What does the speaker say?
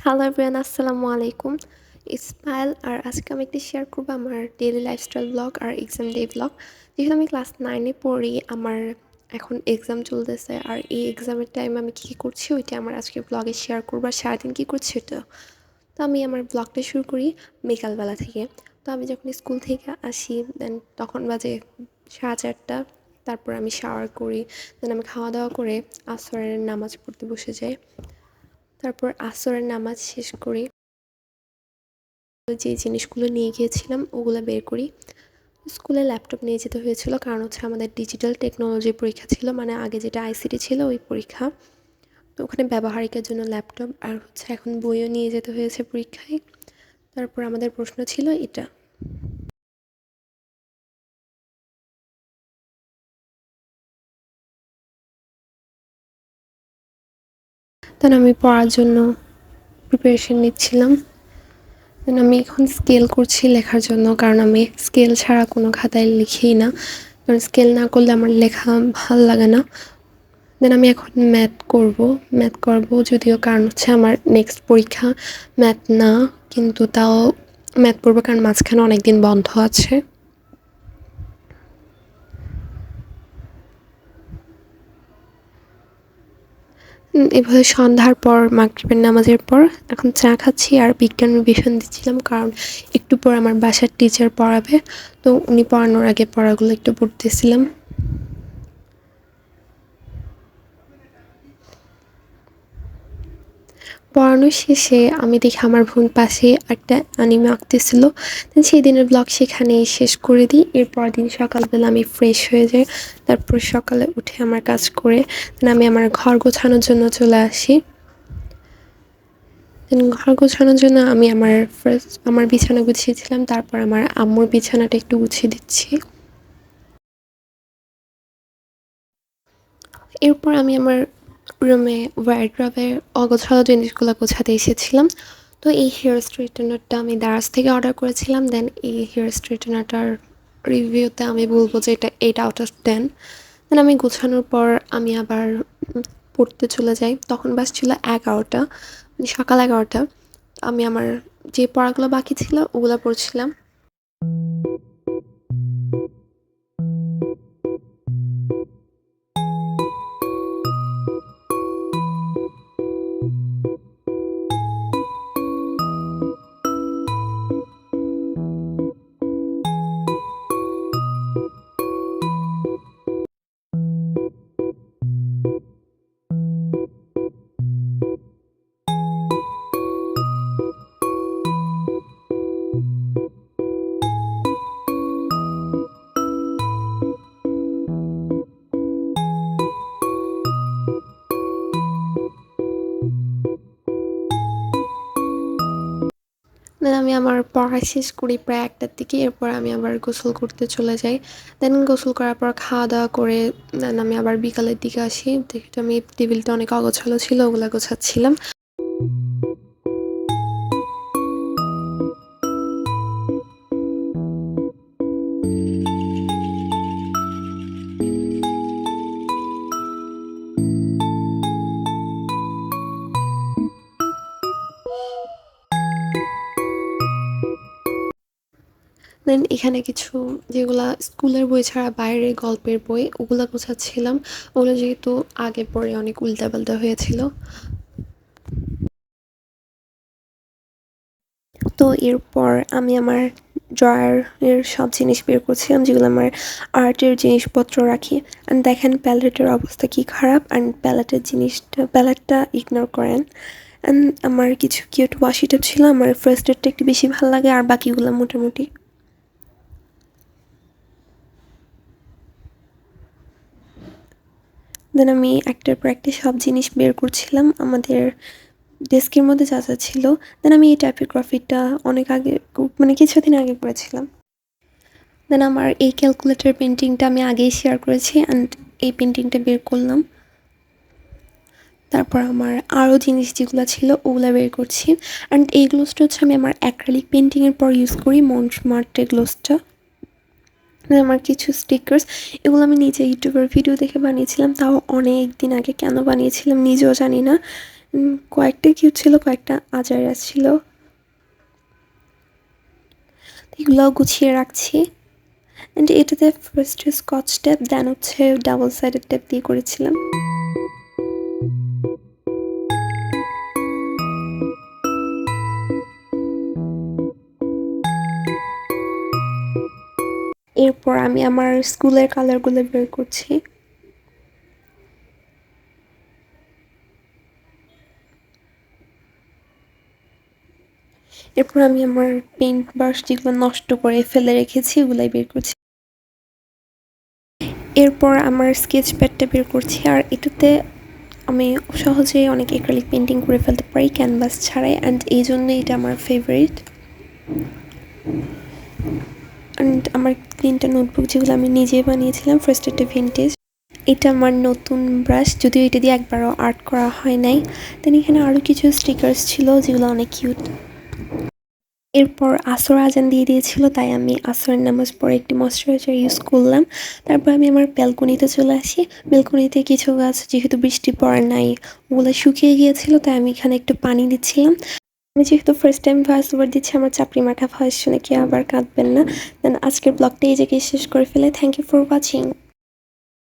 Hello everyone, আসসালামু আলাইকুম। ইসমাইল আর আজকে আমি একটি শেয়ার করবো আমার ডেইলি লাইফস্টাইল ব্লগ আর এক্সাম ডে ব্লগ। যেহেতু আমি ক্লাস 9-এ পড়ি, আমার এখন এক্সাম চলতেছে আর এই এক্সামের টাইম আমি কী কী করছি ওইটা আমার আজকে ব্লগে শেয়ার করবো আর সারাদিন কী করছি ওটা। তো আমি আমার ব্লগটা শুরু করি বিকালবেলা থেকে। তো আমি যখন স্কুল থেকে আসি দেন তখন বাজে 4:30। তারপর আমি শাওয়ার করি, দেন আমি খাওয়া দাওয়া করে আসরের নামাজ পড়তে বসে যাই। তারপর আসরের নামাজ শেষ করি, যে জিনিসগুলো নিয়ে গিয়েছিলাম ওগুলো বের করি। স্কুলে ল্যাপটপ নিয়ে যেতে হয়েছিল, কারণ হচ্ছে আমাদের ডিজিটাল টেকনোলজির পরীক্ষা ছিল, মানে আগে যেটা আইসিটি ছিল ওই পরীক্ষা। তো ওখানে ব্যবহারিকের জন্য ল্যাপটপ আর হচ্ছে এখন বইও নিয়ে যেতে হয়েছে পরীক্ষায়। তারপর আমাদের প্রশ্ন ছিল এটা। তখন আমি পড়ার জন্য প্রিপারেশন নিচ্ছিলাম। দেন আমি এখন স্কেল করছি লেখার জন্য, কারণ আমি স্কেল ছাড়া কোনো খাতায় লিখি না, কারণ স্কেল না করলে আমার লেখা ভাল লাগে না। দেন আমি এখন ম্যাথ করব যদিও, কারণ হচ্ছে আমার নেক্সট পরীক্ষা ম্যাথ না, কিন্তু তাও ম্যাথ পড়বো কারণ মাঝখানে অনেক দিন বন্ধ আছে। এভাবে সন্ধ্যার পর মাগরিবের নামাজের পর এখন চা খাচ্ছি আর বিজ্ঞান রিভিশন দিচ্ছিলাম, কারণ একটু পর আমার বাসার টিচার পড়াবে। তো উনি পড়ানোর আগে পড়াগুলো একটু পড়তেছিলাম। পড়ানো শেষে আমি দেখি আমার বোন পাশে একটা অ্যানিমে আঁকতেছিল। দেন সেই দিনের ব্লগ সেখানেই শেষ করে দিই। এরপর দিন সকালবেলা আমি ফ্রেশ হয়ে যাই, তারপর সকালে উঠে আমার কাজ করে দেন আমি আমার ঘর গোছানোর জন্য চলে আসি। দেন ঘর গোছানোর জন্য আমি আমার বিছানা গুছিয়েছিলাম, তারপর আমার আম্মুর বিছানাটা একটু গুছিয়ে দিচ্ছি। এরপর আমি আমার রুমে ওয়ারড্রবের অগোছালো জিনিসগুলো গোছাতে এসেছিলাম। তো এই হেয়ার স্ট্রেটনারটা আমি দারাজ থেকে অর্ডার করেছিলাম। দেন এই হেয়ার স্ট্রেটনারটার রিভিউতে আমি বলবো যে এটা 8/10। দেন আমি গোছানোর পর আমি আবার পড়তে চলে যাই। তখন বাজছিল 11টা, মানে সকাল 11টা। আমি আমার যে পড়াগুলো বাকি ছিল ওগুলো পড়ছিলাম। দেন আমি আমার পড়া শেষ করি প্রায় 1টার দিকে। এরপর আমি আবার গোসল করতে চলে যাই। দেন গোসল করার পর খাওয়া দাওয়া করে দেন আমি আবার বিকালের দিকে আসি। দেখি আমি টেবিলটা অনেক অগোছালো ছিল, ওগুলা গোছাচ্ছিলাম। দেন এখানে কিছু যেগুলা স্কুলের বই ছাড়া বাইরে গল্পের বই ওগুলা গোছাচ্ছিলাম। ওগুলো যেহেতু আগে পরে অনেক উল্টাপাল্টা হয়েছিল। তো এরপর আমি আমার ড্রয়ারের সব জিনিস বের করছিলাম, যেগুলো আমার আর্টের জিনিসপত্র রাখি। অ্যান্ড দেখেন প্যালেটের অবস্থা কী খারাপ, অ্যান্ড প্যালেটটা ইগনোর করেন। অ্যান্ড আমার কিছু কিউট ওয়াশি টেপ ছিল, আমার ফার্স্ট এডটা একটু বেশি ভালো লাগে আর বাকিগুলো মোটামুটি। দেন আমি একটার পর একটা সব জিনিস বের করছিলাম আমাদের ডেস্কের মধ্যে যা যা ছিল। দেন আমি এই টাইপোগ্রাফিটা অনেক আগে, মানে কিছুদিন আগে করেছিলাম। দেন আমার এই ক্যালকুলেটর পেন্টিংটা আমি আগেই শেয়ার করেছি, অ্যান্ড এই পেন্টিংটা বের করলাম। তারপর আমার আরও জিনিস যেগুলো ছিল ওগুলো বের করছি। অ্যান্ড এই গ্লোসটা হচ্ছে আমি আমার অ্যাক্রিলিক পেন্টিংয়ের পর ইউজ করি, মন্টমার্টের গ্লোসটা। আমার কিছু স্টিকার্স, এগুলো আমি নিজে ইউটিউবের ভিডিও দেখে বানিয়েছিলাম, তাও অনেক দিন আগে। কেন বানিয়েছিলাম নিজেও জানি না। কয়েকটা কিউট ছিল, কয়েকটা আজাইরা ছিল, এগুলোও গুছিয়ে রাখছি। অ্যান্ড এটাতে ফার্স্টে স্কচ টেপ, দেন হচ্ছে ডাবল সাইডেড টেপ দিয়ে করেছিলাম। এরপর আমি আমার স্কুলের কালারগুলো বের করছি। এরপর আমি আমার পেইন্ট ব্রাশ যেগুলো নষ্ট করে ফেলে রেখেছি ওগুলাই বের করছি। এরপর আমার স্কেচ প্যাডটা বের করছি, আর এটাতে আমি সহজেই অনেক অ্যাক্রিলিক পেন্টিং করে ফেলতে পারি ক্যানভাস ছাড়াই, অ্যান্ড এই জন্যই এটা আমার ফেভারিট। অ্যান্ড আমার 3টা নোটবুক যেগুলো আমি নিজেই বানিয়েছিলাম। ফার্স্ট একটা ভিনটেজ, এটা আমার নতুন ব্রাশ, যদিও এটা দিয়ে একবারও আর্ট করা হয় নাই। দেন এখানে আরও কিছু স্টিকার্স ছিল যেগুলো অনেক কিউট। এরপর আসর আজান দিয়ে দিয়েছিল, তাই আমি আসরের নামাজ পড়ে একটি ময়শ্চারাইজার ইউজ করলাম। তারপর আমি আমার ব্যালকনিতে চলে আসি। ব্যালকনিতে কিছু গাছ যেহেতু বৃষ্টি পড়ে নাই ওগুলো শুকিয়ে গিয়েছিল, তাই আমি এখানে একটু পানি দিচ্ছিলাম। আমি যেহেতু ফার্স্ট টাইম ভয়েস ওভার দিচ্ছি, আমার চাপড়ি মাঠা ভয়েস শুনে কেউ আবার কাঁদবেন না। দেন আজকের ব্লগটা এই জায়গায় শেষ করে ফেলে। Thank you for watching.